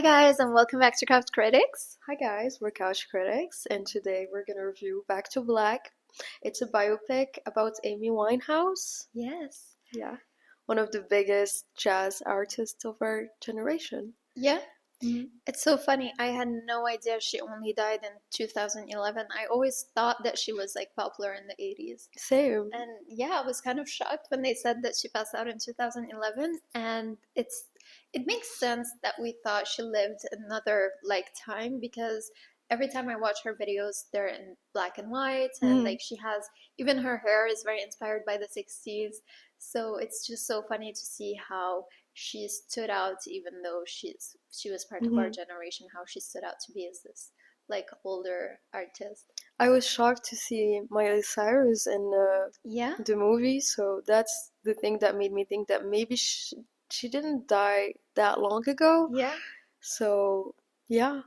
guys, and welcome back to Craft Critics. Hi guys, we're Couch Critics, and today we're gonna review Back to Black. It's a biopic about Amy Winehouse. Yes. Yeah, one of the biggest jazz artists of our generation. Yeah. Mhm. It's so funny. I had no idea she only died in 2011. I always thought that she was like popular in the 80s. Same. And yeah, I was kind of shocked when they said that she passed out in 2011, and it makes sense that we thought she lived another like time because every time I watch her videos, they're in black and white, and like she has even her hair is very inspired by the 60s. So it's just so funny to see how she stood out, even though she was part of our generation, how she stood out to be as this like older artist. I was shocked to see Miley Cyrus in Yeah. the movie, so that's the thing that made me think that maybe she didn't die that long ago. Yeah. So, yeah.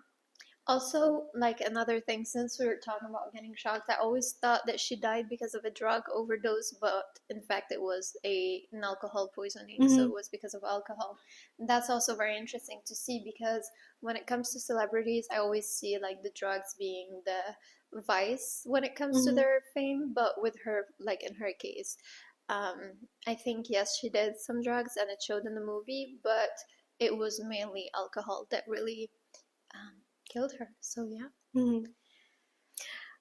Also, like another thing, since we were talking about getting shocked, I always thought that she died because of a drug overdose, but in fact, it was an alcohol poisoning, so it was because of alcohol. And that's also very interesting to see because when it comes to celebrities, I always see like the drugs being the vice when it comes to their fame, but with her, like in her case, I think yes, she did some drugs and it showed in the movie, but it was mainly alcohol that really killed her. So yeah. Mhm.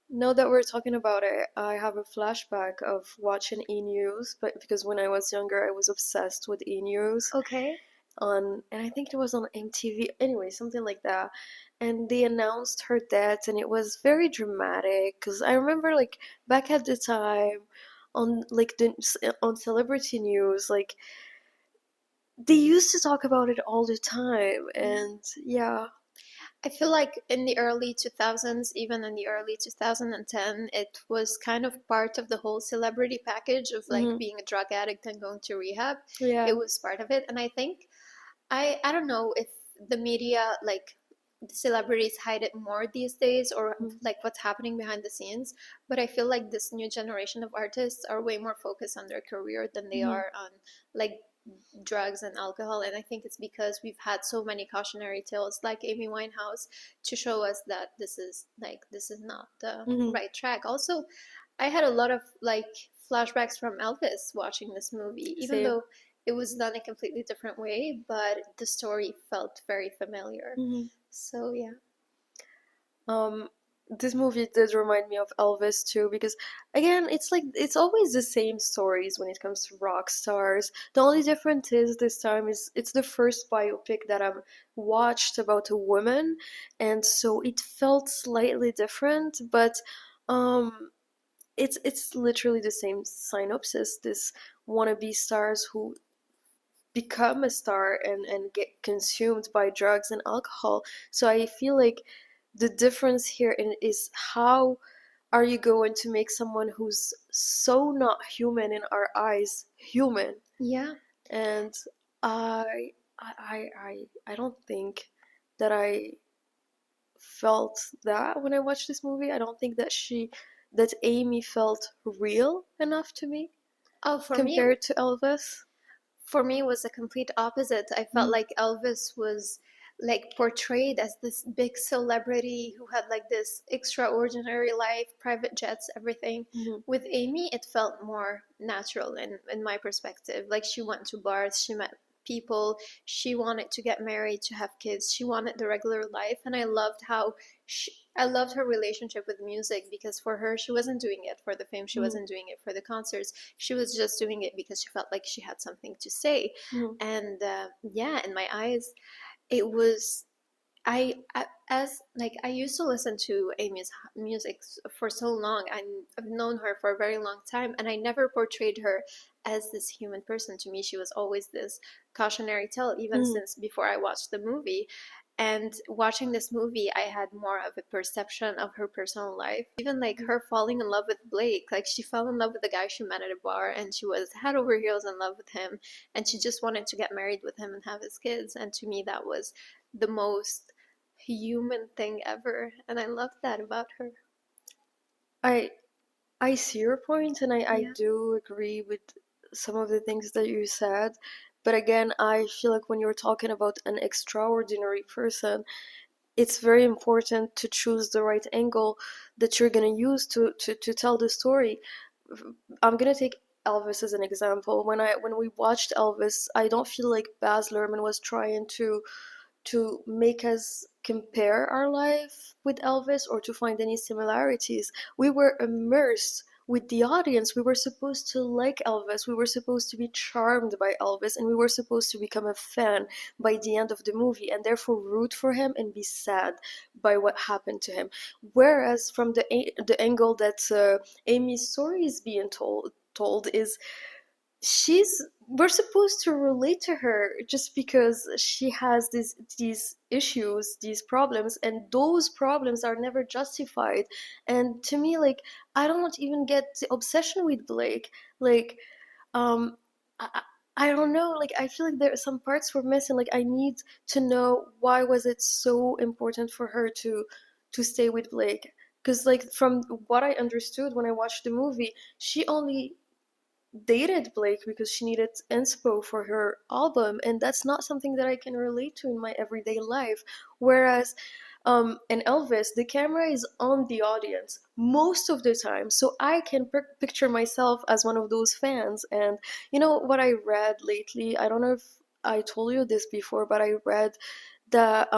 Now that we're talking about it, I have a flashback of watching E News, but because when I was younger, I was obsessed with E News Okay. and I think it was on MTV, anyway, something like that. And they announced her death, and it was very dramatic because I remember like back at the time on on celebrity news, like they used to talk about it all the time, and yeah. I feel like in the early 2000s, even in the early 2010, it was kind of part of the whole celebrity package of like being a drug addict and going to rehab. Yeah. It was part of it. And I think I don't know if the media like the celebrities hide it more these days or like what's happening behind the scenes, but I feel like this new generation of artists are way more focused on their career than they are on like drugs and alcohol. And I think it's because we've had so many cautionary tales like Amy Winehouse to show us that this is not the right track. Also, I had a lot of like flashbacks from Elvis watching this movie, even Same. though it was done a completely different way, but the story felt very familiar. So yeah. This movie did remind me of Elvis too, because again, it's like it's always the same stories when it comes to rock stars. The only difference is this time is it's the first biopic that I've watched about a woman, and so it felt slightly different, but um it's literally the same synopsis. This wannabe stars who become a star and get consumed by drugs and alcohol. So I feel like the difference here is how are you going to make someone who's so not human in our eyes human? Yeah. And I don't think that I felt that when I watched this movie. I don't think that Amy felt real enough to me Oh, compared to Elvis. for me it was a complete opposite. I felt like Elvis was like portrayed as this big celebrity who had like this extraordinary life, private jets, everything. With Amy, it felt more natural in my perspective. Like she went to bars, she met people, she wanted to get married, to have kids, she wanted the regular life, and I loved her relationship with music because for her, she wasn't doing it for the fame, she wasn't doing it for the concerts, she was just doing it because she felt like she had something to say. And yeah, in my eyes, it was as like I used to listen to Amy's music for so long. I've known her for a very long time, and I never portrayed her as this human person. To me, she was always this cautionary tale, even since before I watched the movie. And watching this movie, I had more of a perception of her personal life. Even like her falling in love with Blake, like she fell in love with the guy she met at a bar, and she was head over heels in love with him, and she just wanted to get married with him and have his kids. And to me, that was the most human thing ever, and I loved that about her. I I see your point, and I Yeah. do agree with some of the things that you said, But again, I feel like when you're talking about an extraordinary person, it's very important to choose the right angle that you're going to use to tell the story. I'm going to take Elvis as an example. When we watched Elvis, I don't feel like Baz Luhrmann was trying to make us compare our life with Elvis or to find any similarities. We were immersed with the audience. We were supposed to like Elvis. We were supposed to be charmed by Elvis, and we were supposed to become a fan by the end of the movie and therefore root for him and be sad by what happened to him. Whereas from the angle that Amy's story is being told is she's we're supposed to relate to her just because she has these issues, these problems, and those problems are never justified. And to me, like, I don't even get the obsession with Blake. Like, um I, I don't know, like, I feel like there are some parts were missing. Like, I need to know why was it so important for her to stay with Blake, because like from what I understood when I watched the movie, she only dated Blake because she needed inspo for her album, and that's not something that I can relate to in my everyday life. Whereas in Elvis, the camera is on the audience most of the time, so I can picture myself as one of those fans. And you know what I read lately? I don't know if I told you this before, but I read that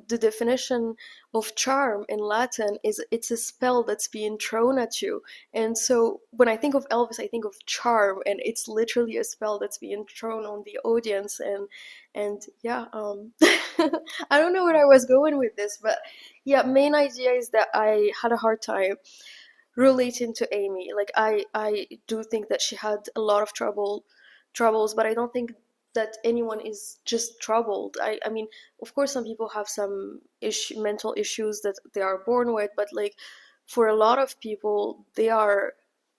the definition of charm in Latin is it's a spell that's being thrown at you. And so when I think of Elvis, I think of charm, and it's literally a spell that's being thrown on the audience. And yeah, I don't know where I was going with this, but yeah, main idea is that I had a hard time relating to Amy. Like, I do think that she had a lot of troubles, but I don't think that anyone is just troubled. I mean, of course, some people have some mental issues that they are born with, but like for a lot of people, they are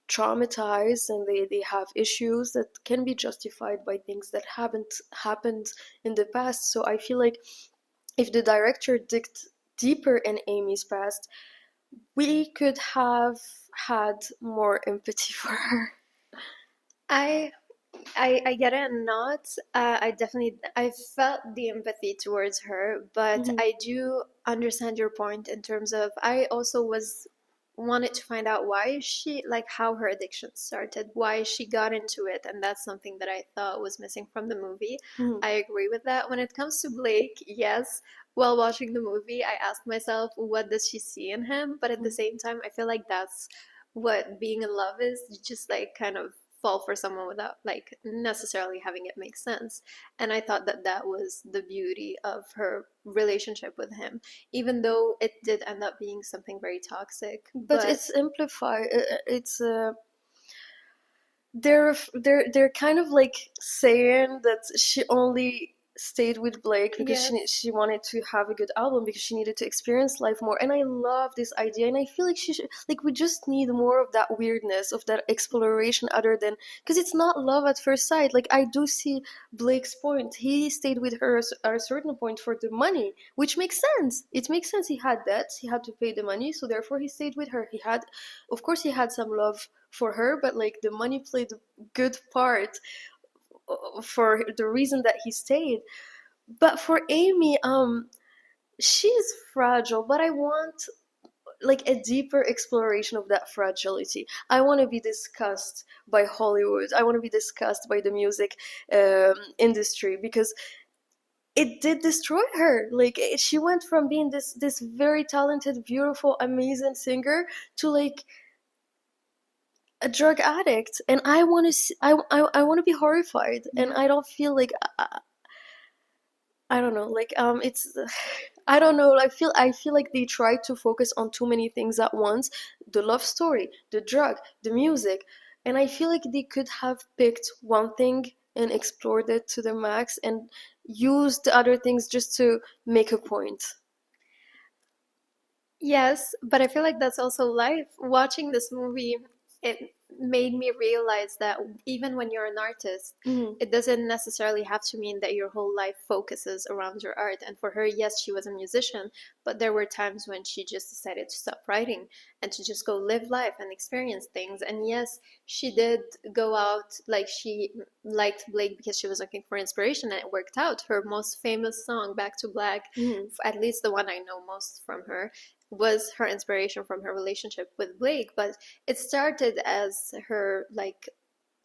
traumatized and they have issues that can be justified by things that haven't happened in the past. So I feel like if the director digged deeper in Amy's past, we could have had more empathy for her. I I get it, and not. I definitely I felt the empathy towards her, but Mhm. I do understand your point in terms of I also was wanted to find out why she like how her addiction started, why she got into it, and that's something that I thought was missing from the movie. Mhm. I agree with that. When it comes to Blake, yes, while watching the movie, I asked myself, what does she see in him? But at the Mhm. same time, I feel like that's what being in love is. You just like kind of fall for someone without like necessarily having it make sense. And I thought that that was the beauty of her relationship with him, even though it did end up being something very toxic. But But it's amplified. It's they're kind of like saying that she only stayed with Blake because yes, she wanted to have a good album, because she needed to experience life more. And I love this idea, and I feel like she should, like, we just need more of that weirdness, of that exploration, other than, because it's not love at first sight. Like, I do see Blake's point. He stayed with her at a certain point for the money, which makes sense. It makes sense. He had debts, he had to pay the money, so therefore he stayed with her. He had, of course, he had some love for her, but like the money played a good part for the reason that he stayed. But for Amy, she's fragile, but I want like a deeper exploration of that fragility. I want to be discussed by Hollywood. I want to be discussed by the music industry, because it did destroy her. Like, she went from being this very talented, beautiful, amazing singer to like a drug addict. And I want to I want to be horrified, and yeah. I don't feel like I don't know, like, it's I don't know, I feel like they try to focus on too many things at once: the love story, the drug, the music. And I feel like they could have picked one thing and explored it to the max and used the other things just to make a point. Yes, but I feel like that's also life. Watching this movie, it made me realize that even when you're an artist, Mhm. it doesn't necessarily have to mean that your whole life focuses around your art. And for her, yes, she was a musician, but there were times when she just decided to stop writing and to just go live life and experience things. And yes, she did go out, like she liked Blake because she was looking for inspiration, and it worked out. Her most famous song, Back to Black, Mhm. at least the one I know most from her, was her inspiration from her relationship with Blake. But it started as her like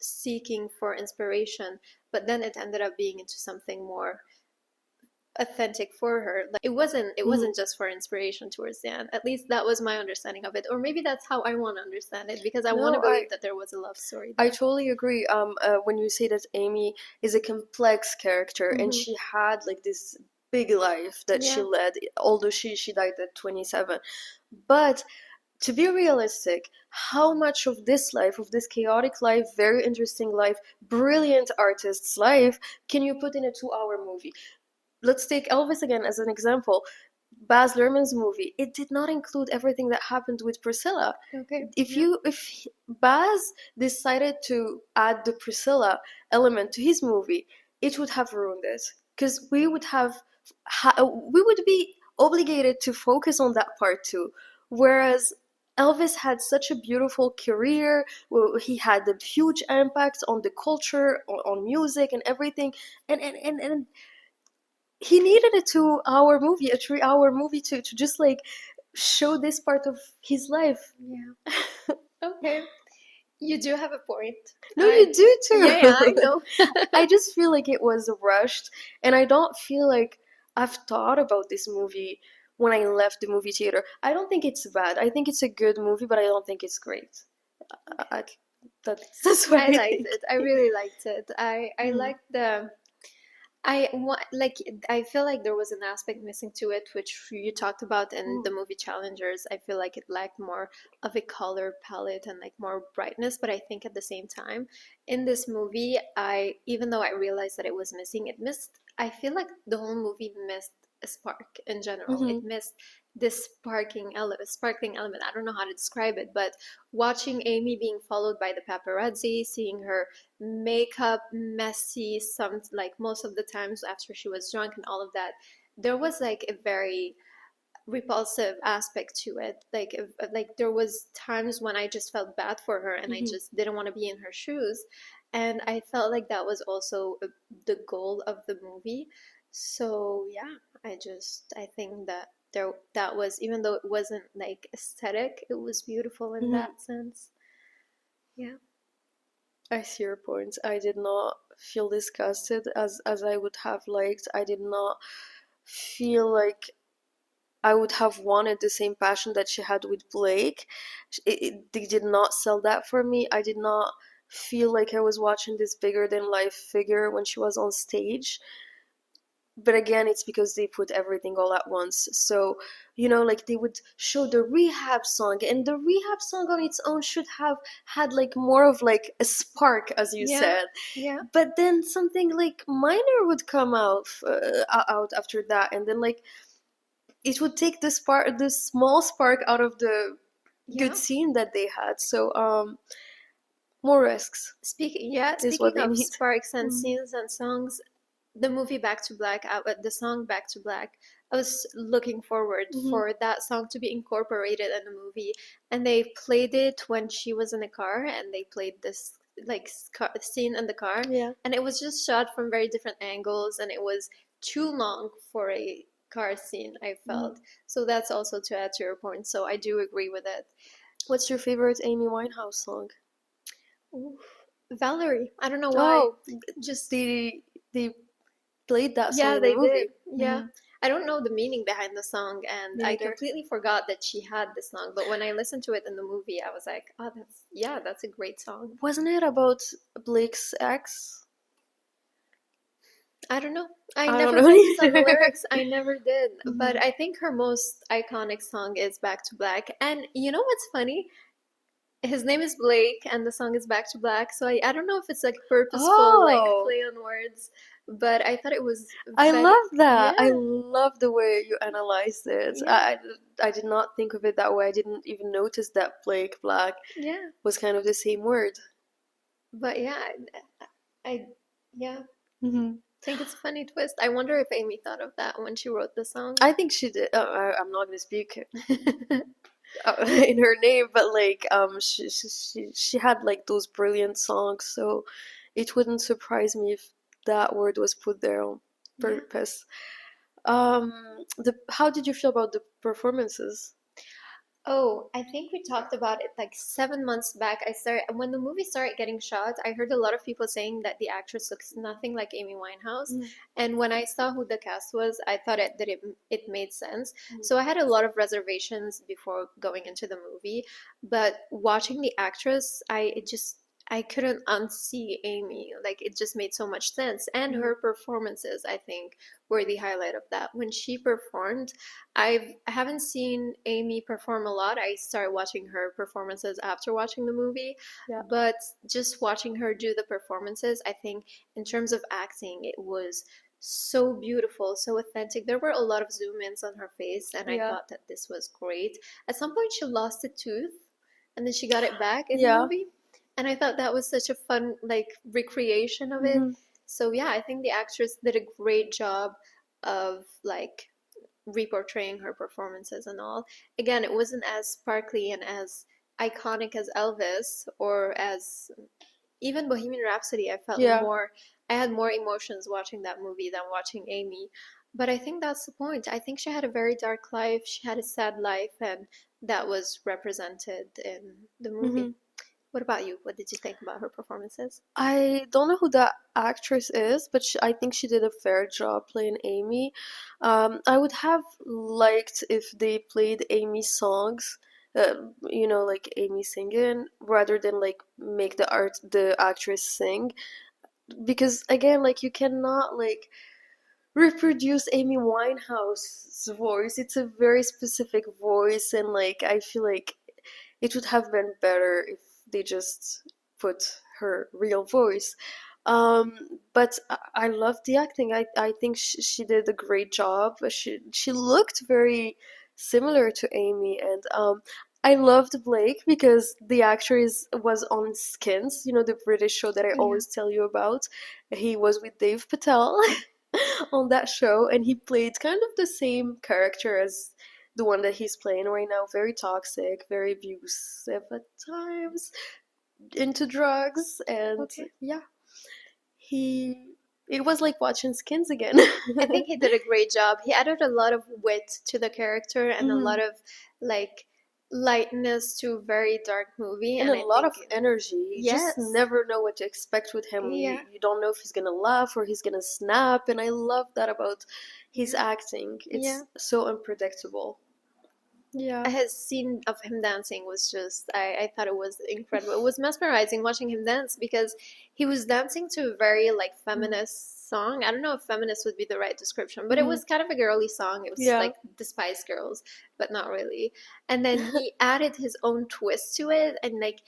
seeking for inspiration, but then it ended up being into something more authentic for her. Like it Mhm. wasn't just for inspiration towards the end. At least that was my understanding of it. Or maybe that's how I want to understand it, because I want to No, believe that there was a love story I there. totally agree. When you say that Amy is a complex character and Hmm. she had like this big life that she Yeah. led, although she died at 27. But to be realistic, how much of this life, of this chaotic life, very interesting life, brilliant artist's life, can you put in a 2-hour movie? Let's take Elvis again as an example. Baz Luhrmann's movie, it did not include everything that happened with Priscilla. Okay. If Yeah. you if Baz decided to add the Priscilla element to his movie, it would have ruined it, because we would be obligated to focus on that part too. Whereas Elvis had such a beautiful career, he had a huge impact on the culture, on music and everything, and he needed a 2-hour movie, a 3-hour movie to just like show this part of his life. Yeah. Okay. You do have a point. No, you do Yeah, yeah, I too. know. I just feel like it was rushed, and I don't feel like I've thought about this movie when I left the movie theater. I don't think it's bad. I think it's a good movie, but I don't think it's great. I, that's what I I liked think. it. I really liked it. I Mm. liked the like I feel like there was an aspect missing to it, which you talked about in Mm. the movie Challengers. I feel like it lacked more of a color palette and like more brightness, but I think at the same time in this movie, I even though I realized that it was missing, it missed I feel like the whole movie missed a spark in general. It Mhm. missed this sparkling element. I don't know how to describe it, but watching Amy being followed by the paparazzi, seeing her makeup messy some like most of the times after she was drunk and all of that, there was like a very repulsive aspect to it. Like there was times when I just felt bad for her and I Mhm. just didn't want to be in her shoes, and I felt like that was also the goal of the movie. So yeah, I think that there that was, even though it wasn't like aesthetic, it was beautiful in Mhm. that sense. Yeah. I see your point. I did not feel disgusted as I would have liked. I did not feel like I would have wanted the same passion that she had with Blake. They did not sell that for me. I did not feel like I was watching this bigger than life figure when she was on stage. But again, it's because they put everything all at once. So, like they would show the rehab song, and the rehab song on its own should have had like more of like a spark, as you Yeah. said. Yeah. But then something like minor would come out after that, and then like it would take the small spark out of the good Yeah. scene that they had. So more risks is what Speaking they of need. sparks and Mm. scenes and songs, the movie Back to Black, the song Back to Black, I was looking forward Hmm. for that song to be incorporated in the movie, and they played it when she was in the car, and they played this like scene in the car, Yeah. and it was just shot from very different angles, and it was too long for a car scene, I Hmm. felt. So that's also to add to your point. So I do agree with it. What's your favorite Amy Winehouse song? Oof. Valerie, I don't know why. Oh, Just they played that song yeah, in the they did. movie. Yeah. Hmm. I don't know the meaning behind the song, and Me I neither. completely forgot that she had this song. But when I listened to it in the movie, I was like, oh, that's a great song. Wasn't it about Blake's ex? I don't know. I I don't never know focused on the either. lyrics. I never did. But Hmm. I think her most iconic song is Back to Black. And you know what's funny? His name is Blake, and the song is Back to Black. So I don't know if it's like purposeful, like Oh, play on words, but I thought it was I very, love that. I yeah, love the way you analyzed it. yeah, I did not think of it that way. I didn't even notice that Blake Black yeah. was kind of the same word. But yeah, I yeah, Hmm. think it's a funny twist. I wonder if Amy thought of that when she wrote the song. I think she did. I'm not gonna speak in her name, but like she had like those brilliant songs, so it wouldn't surprise me if that word was put there on Yeah. purpose. The how did you feel about the performances? Oh, I think we talked about it like 7 months back. I started when the movie started getting shot. I heard a lot of people saying that the actress looks nothing like Amy Winehouse. Mm, And when I saw who the cast was, I thought it made sense. mm, So I had a lot of reservations before going into the movie, but watching the actress, I couldn't unsee Amy. Like it just made so much sense. And mm, her performances, I think, were the highlight of that. When she performed, I haven't seen Amy perform a lot. I started watching her performances after watching the movie, yeah, but just watching her do the performances, I think in terms of acting, it was so beautiful, so authentic. There were a lot of zoom ins on her face, and I yeah, thought that this was great. At some point, she lost a tooth, and then she got it back in the yeah. movie, and I thought that was such a fun, like, recreation of it. Hmm. So yeah, I think the actress did a great job of like reportraying her performances and all. Again, it wasn't as sparkly and as iconic as Elvis or as even Bohemian Rhapsody. Yeah. I had more emotions watching that movie than watching Amy. But I think that's the point. I think she had a very dark life, she had a sad life, and that was represented in the movie. Hmm. What about you? What did you think about her performances? I don't know who that actress is, but I think she did a fair job playing Amy. I would have liked if they played Amy's songs, like Amy singing, rather than like make the actress sing. Because again, like you cannot like reproduce Amy Winehouse's voice. It's a very specific voice, and like I feel like it would have been better if they just put her real voice. But I love the acting. I think she did a great job. She looked very similar to Amy, and I loved Blake because the actor was on Skins, the British show that I Yeah. always tell you about. He was with Dave Patel on that show, and he played kind of the same character as the one that he's playing right now. Very toxic, very abusive at times, into drugs, and Okay. yeah, he. It was like watching Skins again. I think he did a great job. He added a lot of wit to the character and a Mhm. lot of like lightness to a very dark movie. And And a I lot think, of energy. You just yes, never know what to expect with him. yeah, You don't know if he's gonna laugh or he's gonna snap, and I love that about his yeah, acting. yeah. It's so unpredictable. Yeah. His scene of him dancing was just, I thought it was incredible. It was mesmerizing watching him dance because he was dancing to a very like feminist song. I don't know if feminist would be the right description, but it Mm-hmm. was kind of a girly song. It was Yeah. like the Spice Girls, but not really. And then he added his own twist to it, and like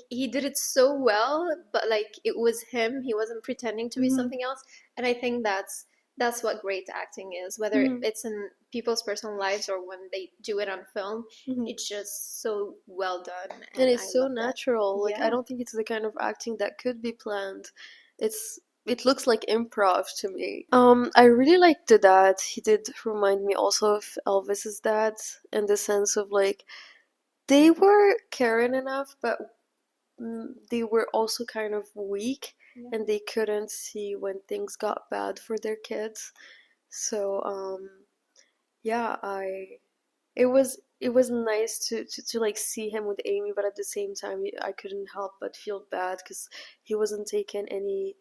he did it so well, but like it was him. He wasn't pretending to be Mm-hmm. something else. And I think that's what great acting is, whether Mm-hmm. it's in people's personal lives or when they do it on film. Mm-hmm. It's just so well done, And and I it's so love that. natural. Like I Yeah, don't think it's the kind of acting that could be planned. It looks like improv to me. I really liked the dad. He did remind me also of Elvis's dad in the sense of like they were caring enough, but they were also kind of weak yeah, and they couldn't see when things got bad for their kids. So yeah, I it was nice to like see him with Amy, but at the same time I couldn't help but feel bad because he wasn't taking any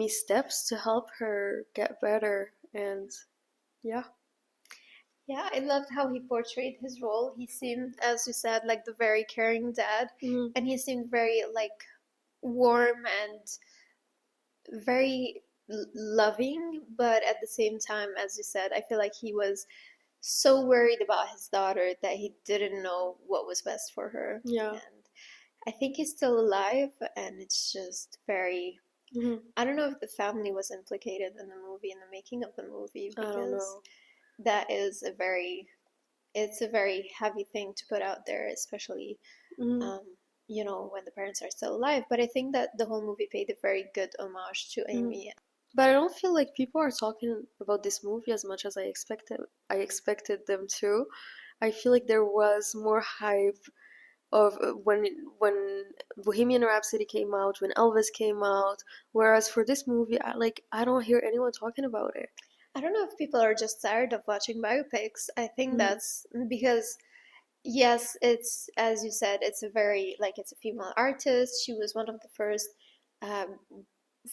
steps to help her get better, and yeah. yeah. I loved how he portrayed his role. He seemed, as you said, like the very caring dad, Hmm. and he seemed very like warm and very loving, but at the same time, as you said, I feel like he was so worried about his daughter that he didn't know what was best for her. Yeah. And I think he's still alive, and it's just very Hmm. I don't know if the family was implicated in the movie, in the making of the movie, I don't because know. that is a very, it's a very heavy thing to put out there, especially, Hmm. um, when the parents are still alive. But I think that the whole movie paid a very good homage to Hmm. Amy. But I don't feel like people are talking about this movie as much as I expected them to. I feel like there was more hype of when Bohemian Rhapsody came out, when Elvis came out, whereas for this movie, I don't hear anyone talking about it. I don't know if people are just tired of watching biopics. I think Mm. that's because, yes, it's, as you said, it's a very, like, it's a female artist. She was one of the first um,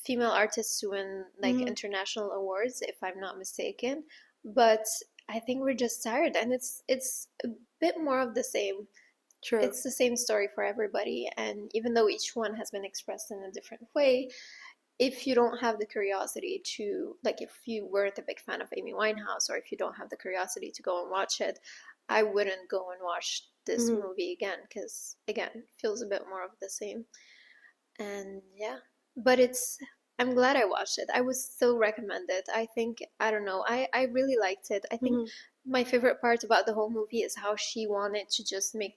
female artists to win, like, Hmm. international awards, if I'm not mistaken. But I think we're just tired, and it's a bit more of the same. True. It's the same story for everybody, and even though each one has been expressed in a different way, if you don't have the curiosity to, like, if you weren't a big fan of Amy Winehouse, or if you don't have the curiosity to go and watch it, I wouldn't go and watch this Hmm. movie again, because again, it feels a bit more of the same. And yeah, but I'm glad I watched it. I would still recommend it. I think, I don't know, I really liked it. I think Hmm. my favorite part about the whole movie is how she wanted to just make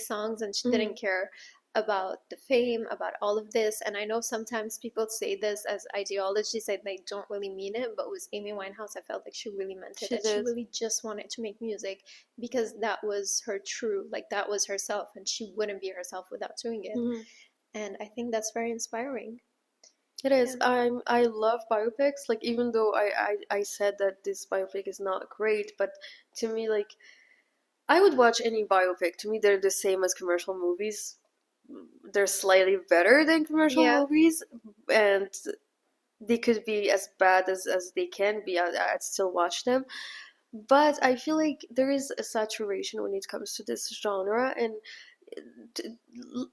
songs, and she Hmm. didn't care about the fame, about all of this. And I know sometimes people say this as ideology, say they don't really mean it, but with Amy Winehouse, I felt like she really meant it, She and she did. really just wanted to make music because that was her true, like, that was herself, and she wouldn't be herself without doing it. Hmm. And I think that's very inspiring. It is. Yeah. I love biopics. Like even though I said that this biopic is not great, but to me like I would watch any biopic. To me, they're the same as commercial movies. They're slightly better than commercial Yeah. movies, and they could be as bad as they can be. I'd still watch them. But I feel like there is a saturation when it comes to this genre, and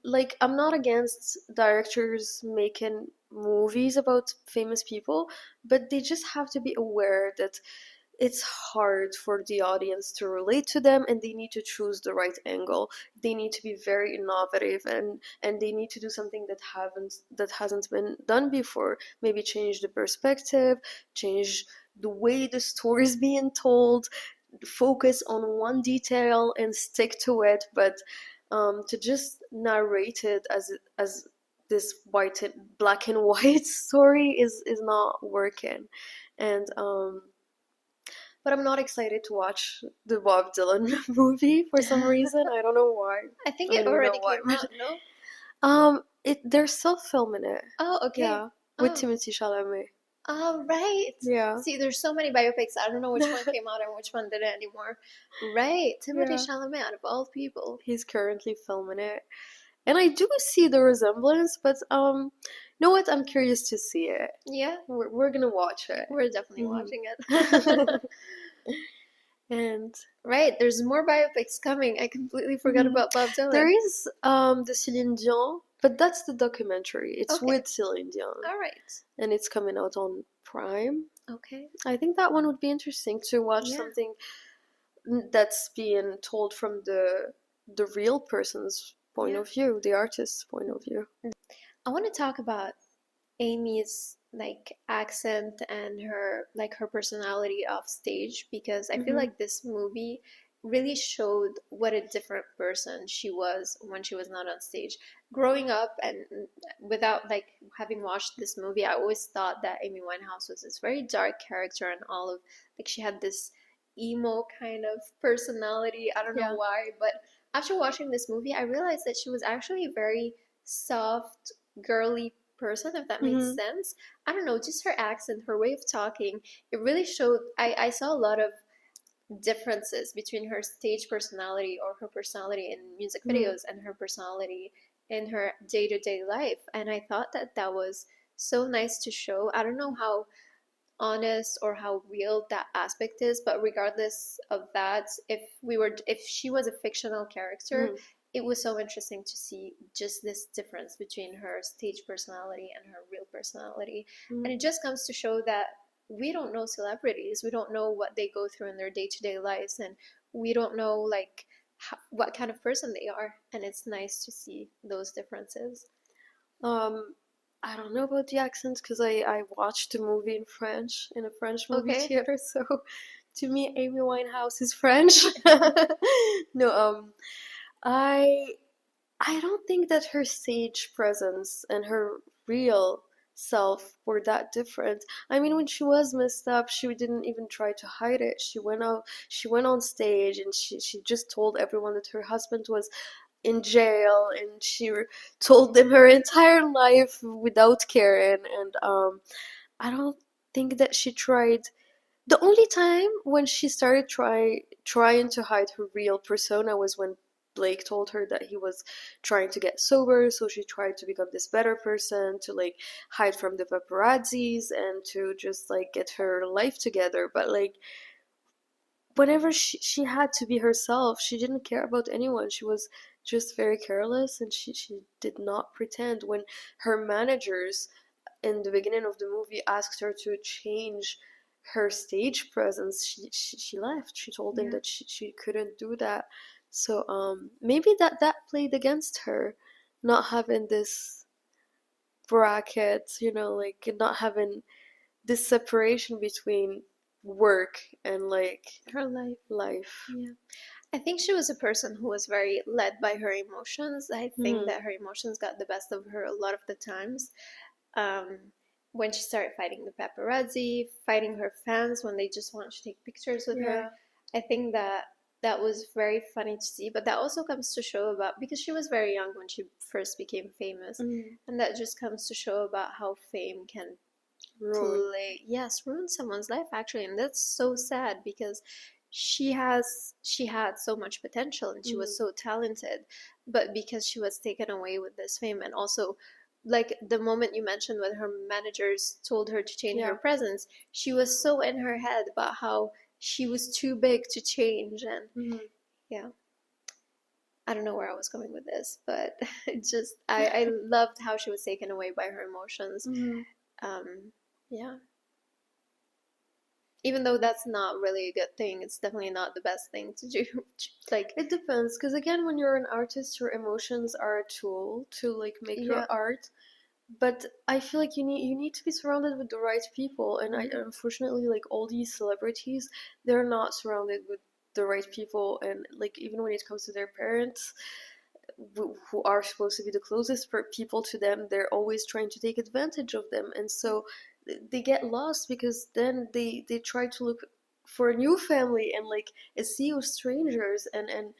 like I'm not against directors making movies about famous people, but they just have to be aware that it's hard for the audience to relate to them, and they need to choose the right angle. They need to be very innovative, and they need to do something that hasn't been done before. Maybe change the perspective, change the way the story is being told, focus on one detail and stick to it. But to just narrate it as this black and white story is not working. And but I'm not excited to watch the Bob Dylan movie for some reason. I don't know why. I think I it don't even already know why. came out, no? They're still filming it. Oh, okay. Yeah, with Oh, Timothy Chalamet. oh, right. Yeah, See, there's so many biopics. I don't know which one came out and which one didn't anymore. Right. Timothy yeah. Chalamet, out of all people. He's currently filming it, and I do see the resemblance. But you know what? I'm curious to see it. Yeah, We're gonna watch it. we're definitely Hmm. watching it. And Right, there's more biopics coming. I completely forgot mhm. about Bob There Dylan. is the Celine Dion, but that's the documentary. It's Okay. with Celine Dion, All right. and it's coming out on Prime. Okay. I think that one would be interesting to watch Yeah. something that's being told from the real person's point Yeah. of view, the artist's point of view. I want to talk about Amy's, like, accent and her personality off stage, because I feel Hmm. like this movie really showed what a different person she was when she was not on stage. Growing up, and without, like, having watched this movie, I always thought that Amy Winehouse was this very dark character, and all of, like, she had this emo kind of personality. I don't know Yeah. why, but after watching this movie, I realized that she was actually very soft, girly person, if that makes Hmm. sense. I don't know, just her accent, her way of talking, it really showed. I saw a lot of differences between her stage personality, or her personality in music Hmm. videos, and her personality in her day-to-day life. And I thought that that was so nice to show. I don't know how honest or how real that aspect is, but regardless of that, if she was a fictional character, Hmm. it was so interesting to see just this difference between her stage personality and her real personality. Hmm. And it just comes to show that we don't know celebrities, we don't know what they go through in their day-to-day lives, and we don't know, like, what kind of person they are, and it's nice to see those differences. Um, I don't know about the accent because I watched the movie in a French movie Okay. theater. So to me, Amy Winehouse is French. No, I I don't think that her stage presence and her real self were that different. I mean, when she was messed up, she didn't even try to hide it. She went on stage and she just told everyone that her husband was in jail, and told them her entire life without caring. And I don't think that she tried. The only time when she started trying to hide her real persona was when Blake told her that he was trying to get sober, so she tried to become this better person, to like hide from the paparazzis and to just like get her life together. But like whenever she had to be herself, she didn't care about anyone. She was just very careless, and she did not pretend. When her managers in the beginning of the movie asked her to change her stage presence, she left. She told them Yeah. that she couldn't do that. So maybe that played against her, not having this bracket, like not having this separation between work and like Her life. life. Yeah. I think she was a person who was very led by her emotions. I think Mm, that her emotions got the best of her a lot of the times. Um, when she started fighting the paparazzi, fighting her fans when they just want to take pictures with her, yeah. I think that that was very funny to see. But that also comes to show about, because she was very young when she first became famous, Mm, and that just comes to show about how fame can ruin. ruin someone's life actually. And that's so sad because she had so much potential and she Mm, was so talented, but because she was taken away with this fame. And also, like the moment you mentioned when her managers told her to change her yeah. presence, she was so in her head about how she was too big to change. And Mm, yeah, I don't know where I was going with this, but it just I loved how she was taken away by her emotions. mm. Yeah, even though that's not really a good thing, it's definitely not the best thing to do. Like, It depends, because again, when you're an artist, your emotions are a tool to like make your yeah. art. But I feel like you need to be surrounded with the right people, and I Mhm. unfortunately, like all these celebrities, they're not surrounded with the right people. And like even when it comes to their parents, who are supposed to be the closest people to them, they're always trying to take advantage of them. And so they get lost, because then they try to look for a new family and like a sea of strangers. And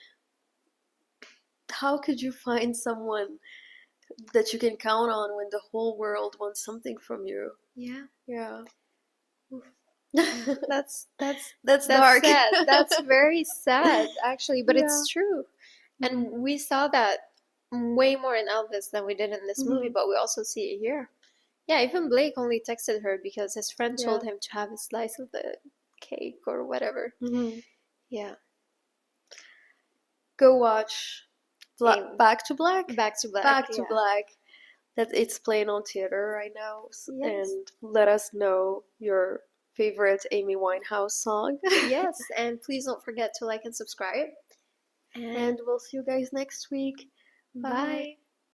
how could you find someone that you can count on when the whole world wants something from you? Yeah. Yeah. That's That's that's dark. sad. That's very sad actually, but Yeah. it's true. Mm. And we saw that way more in Elvis than we did in this movie, Hmm. but we also see it here. Yeah, even Blake only texted her because his friend Yeah. told him to have a slice of the cake or whatever. Hmm. Yeah. Go watch Aim Back to Black. back to black. Back to Yeah. Black. That it's playing on theater right now. Yes. And let us know your favorite Amy Winehouse song. Yes, and please don't forget to like and subscribe. And And we'll see you guys next week. Bye. bye.